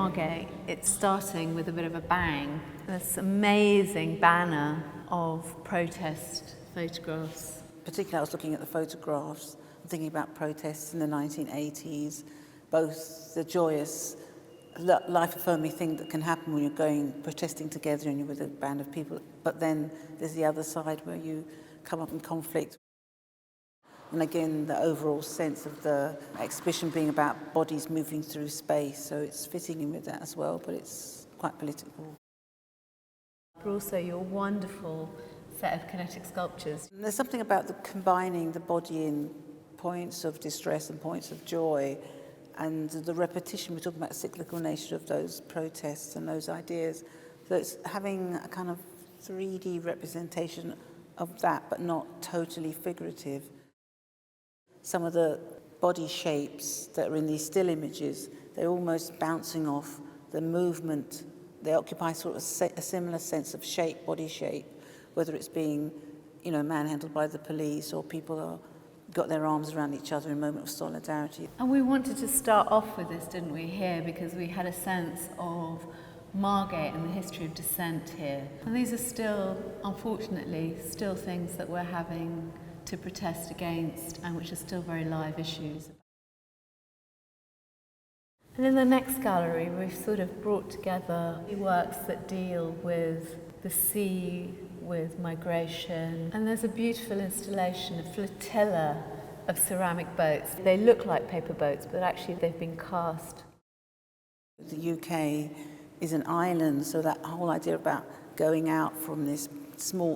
Margate, it's starting with a bit of a bang. This amazing banner of protest photographs. Particularly, I was looking at the photographs, thinking about protests in the 1980s, both the joyous, life-affirming thing that can happen when you're protesting together and you're with a band of people, but then there's the other side where you come up in conflict. And again, the overall sense of the exhibition being about bodies moving through space, so it's fitting in with that as well, but it's quite political. But also your wonderful set of kinetic sculptures. And there's something about the combining the body in points of distress and points of joy, and the repetition. We're talking about the cyclical nature of those protests and those ideas. So it's having a kind of 3D representation of that, but not totally figurative. Some of the body shapes that are in these still images, they're almost bouncing off the movement. They occupy sort of a similar sense of shape, body shape, whether it's being, manhandled by the police or people got their arms around each other in a moment of solidarity. And we wanted to start off with this, didn't we, here, because we had a sense of Margate and the history of dissent here. And these are still, unfortunately, still things that we're having to protest against and which are still very live issues. And in the next gallery, we've sort of brought together works that deal with the sea, with migration. And there's a beautiful installation, a flotilla of ceramic boats. They look like paper boats, but actually they've been cast. The UK is an island, so that whole idea about going out from this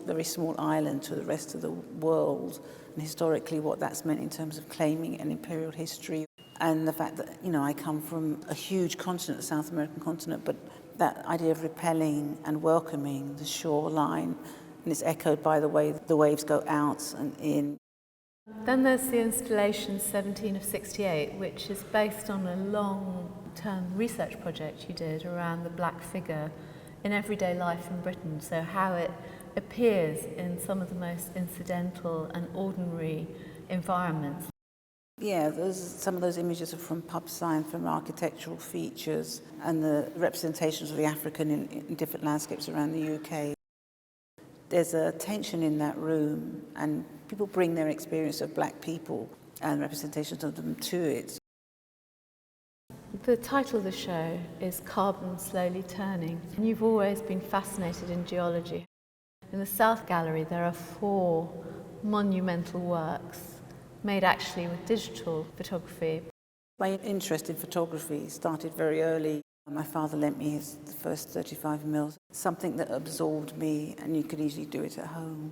very small island to the rest of the world, and historically what that's meant in terms of claiming an imperial history, and the fact that, I come from a huge continent, the South American continent, but that idea of repelling and welcoming the shoreline, and it's echoed by the way the waves go out and in. Then there's the installation 17 of 68, which is based on a long-term research project you did around the black figure in everyday life in Britain, so how it appears in some of the most incidental and ordinary environments. Yeah, some of those images are from pub signs, from architectural features, and the representations of the African in different landscapes around the UK. There's a tension in that room, and people bring their experience of black people and representations of them to it. The title of the show is Carbon Slowly Turning, and you've always been fascinated in geology. In the South Gallery, there are 4 monumental works made actually with digital photography. My interest in photography started very early. My father lent me the first 35mm, something that absorbed me, and you could easily do it at home.